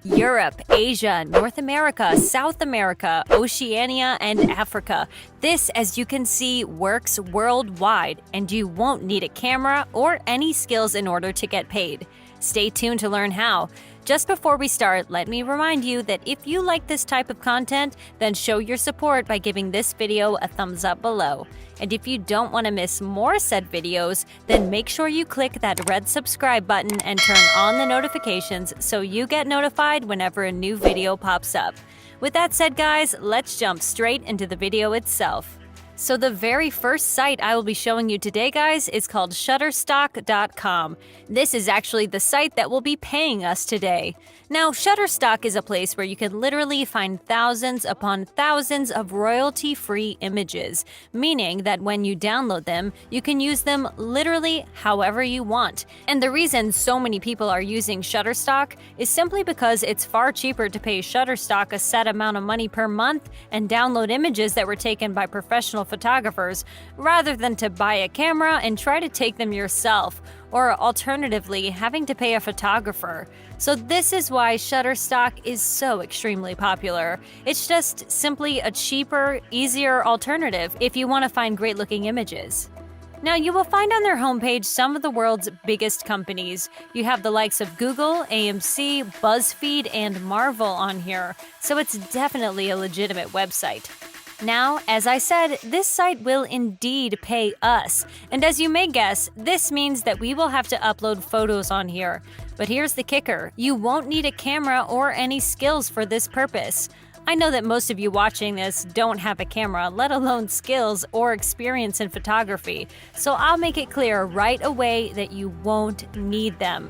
Europe, Asia, North America, South America, Oceania, and Africa. This, as you can see, works worldwide, and you won't need a camera or any skills in order to get paid. Stay tuned to learn how. Just before we start, let me remind you that if you like this type of content, then show your support by giving this video a thumbs up below. And if you don't want to miss more said videos, then make sure you click that red subscribe button and turn on the notifications so you get notified whenever a new video pops up. With that said, guys, let's jump straight into the video itself. So the very first site I will be showing you today, guys, is called Shutterstock.com. This is actually the site that will be paying us today. Now, Shutterstock is a place where you can literally find thousands upon thousands of royalty-free images, meaning that when you download them, you can use them literally however you want. And the reason so many people are using Shutterstock is simply because it's far cheaper to pay Shutterstock a set amount of money per month and download images that were taken by professional photographers, rather than to buy a camera and try to take them yourself, or alternatively, having to pay a photographer. So this is why Shutterstock is so extremely popular. It's just simply a cheaper, easier alternative if you want to find great-looking images. Now, you will find on their homepage some of the world's biggest companies. You have the likes of Google, AMC, BuzzFeed, and Marvel on here, so it's definitely a legitimate website. Now, as I said, this site will indeed pay us. And as you may guess, this means that we will have to upload photos on here. But here's the kicker: you won't need a camera or any skills for this purpose. I know that most of you watching this don't have a camera, let alone skills or experience in photography, so I'll make it clear right away that you won't need them.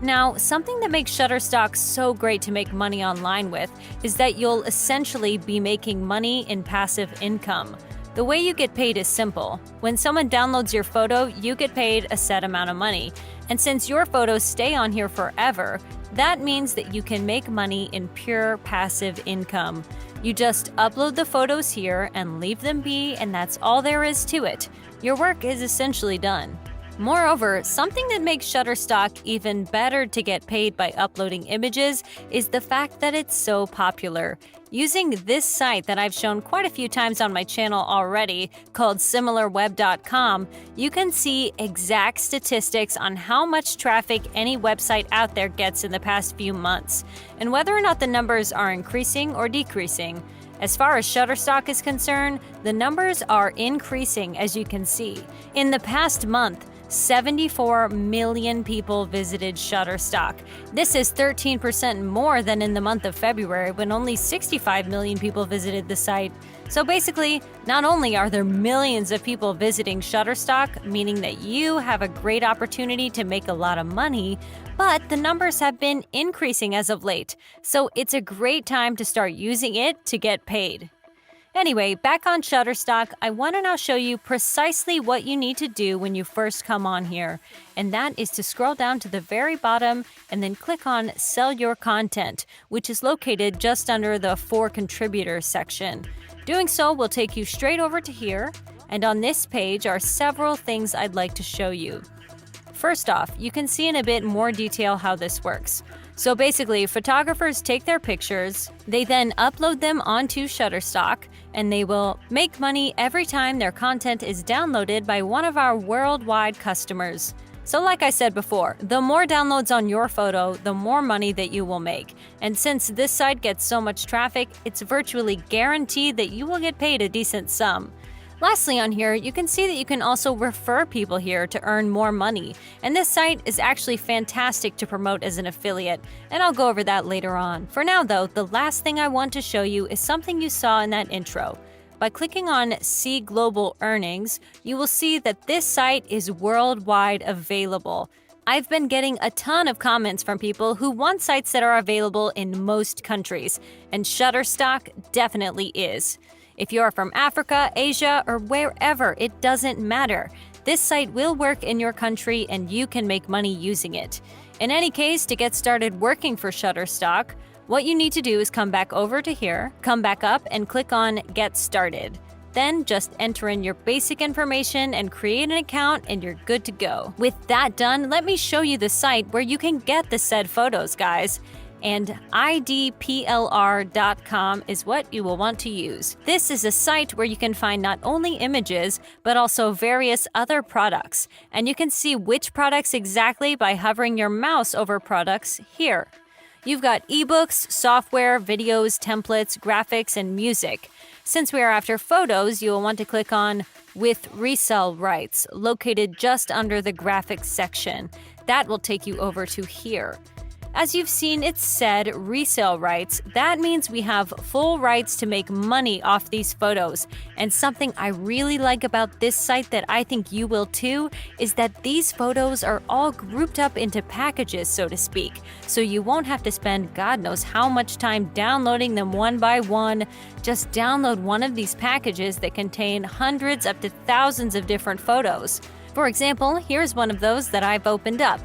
Now, something that makes Shutterstock so great to make money online with is that you'll essentially be making money in passive income. The way you get paid is simple. When someone downloads your photo, you get paid a set amount of money. And since your photos stay on here forever, that means that you can make money in pure passive income. You just upload the photos here and leave them be, and that's all there is to it. Your work is essentially done. Moreover, something that makes Shutterstock even better to get paid by uploading images is the fact that it's so popular. Using this site that I've shown quite a few times on my channel already, called similarweb.com, you can see exact statistics on how much traffic any website out there gets in the past few months, and whether or not the numbers are increasing or decreasing. As far as Shutterstock is concerned, the numbers are increasing, as you can see. In the past month, 74 million people visited Shutterstock. This is 13% more than in the month of February, when only 65 million people visited the site. So basically, not only are there millions of people visiting Shutterstock, meaning that you have a great opportunity to make a lot of money, but the numbers have been increasing as of late. So it's a great time to start using it to get paid. Anyway, back on Shutterstock, I want to now show you precisely what you need to do when you first come on here. And that is to scroll down to the very bottom and then click on Sell Your Content, which is located just under the For Contributors section. Doing so will take you straight over to here, and on this page are several things I'd like to show you. First off, you can see in a bit more detail how this works. So basically, photographers take their pictures, they then upload them onto Shutterstock, and they will make money every time their content is downloaded by one of our worldwide customers. So like I said before, the more downloads on your photo, the more money that you will make. And since this site gets so much traffic, it's virtually guaranteed that you will get paid a decent sum. Lastly on here, you can see that you can also refer people here to earn more money, and this site is actually fantastic to promote as an affiliate, and I'll go over that later on. For now though, the last thing I want to show you is something you saw in that intro. By clicking on See Global Earnings, you will see that this site is worldwide available. I've been getting a ton of comments from people who want sites that are available in most countries, and Shutterstock definitely is. If you're from Africa, Asia, or wherever, it doesn't matter. This site will work in your country and you can make money using it. In any case, to get started working for Shutterstock, what you need to do is come back over to here, come back up and click on Get Started. Then just enter in your basic information and create an account and you're good to go. With that done, let me show you the site where you can get the said photos, guys. and idplr.com is what you will want to use. This is a site where you can find not only images, but also various other products. And you can see which products exactly by hovering your mouse over products here. You've got ebooks, software, videos, templates, graphics, and music. Since we are after photos, you will want to click on With Resell Rights, located just under the graphics section. That will take you over to here. As you've seen, it said resale rights. That means we have full rights to make money off these photos. And something I really like about this site that I think you will too is that these photos are all grouped up into packages, so to speak. So you won't have to spend God knows how much time downloading them one by one. Just download one of these packages that contain hundreds up to thousands of different photos. For example, here's one of those that I've opened up.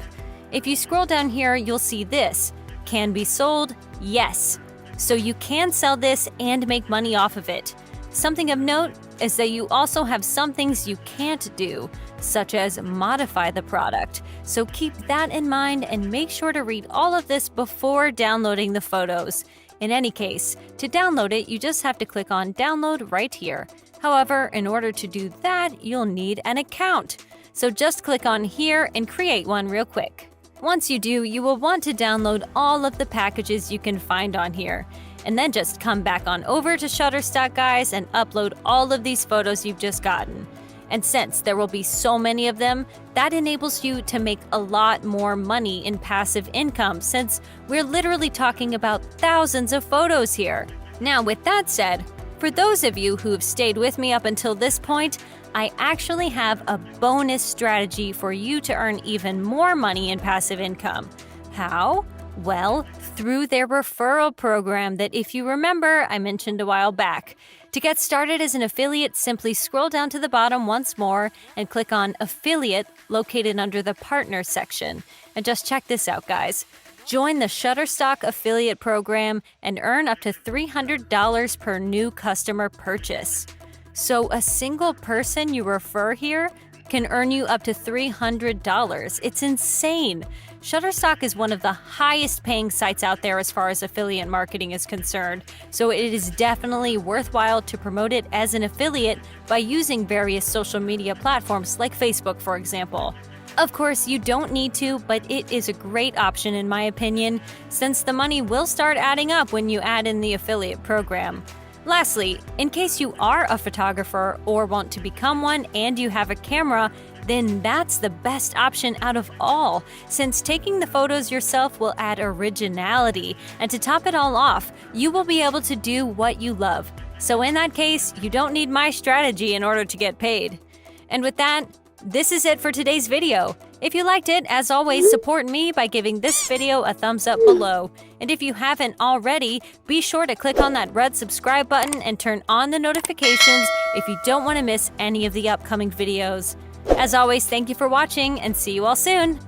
If you scroll down here, you'll see this. Can be sold? Yes. So you can sell this and make money off of it. Something of note is that you also have some things you can't do, such as modify the product. So keep that in mind and make sure to read all of this before downloading the photos. In any case, to download it, you just have to click on Download right here. However, in order to do that, you'll need an account. So just click on here and create one real quick. Once you do, you will want to download all of the packages you can find on here. And then just come back on over to Shutterstock, guys, and upload all of these photos you've just gotten. And since there will be so many of them, that enables you to make a lot more money in passive income, since we're literally talking about thousands of photos here. Now, with that said, for those of you who've stayed with me up until this point, I actually have a bonus strategy for you to earn even more money in passive income. How? Well, through their referral program that, if you remember, I mentioned a while back. To get started as an affiliate, simply scroll down to the bottom once more and click on Affiliate located under the Partner section. And just check this out, guys. Join the Shutterstock affiliate program and earn up to $300 per new customer purchase. So a single person you refer here can earn you up to $300. It's insane. Shutterstock is one of the highest paying sites out there as far as affiliate marketing is concerned, so it is definitely worthwhile to promote it as an affiliate by using various social media platforms like Facebook, for example. Of course, you don't need to, but it is a great option in my opinion, since the money will start adding up when you add in the affiliate program. Lastly, in case you are a photographer or want to become one and you have a camera, then that's the best option out of all, since taking the photos yourself will add originality, and to top it all off, you will be able to do what you love. So in that case, you don't need my strategy in order to get paid. And with that, this is it for today's video. If you liked it, as always, support me by giving this video a thumbs up below. And if you haven't already, be sure to click on that red subscribe button and turn on the notifications if you don't want to miss any of the upcoming videos. As always, thank you for watching and see you all soon!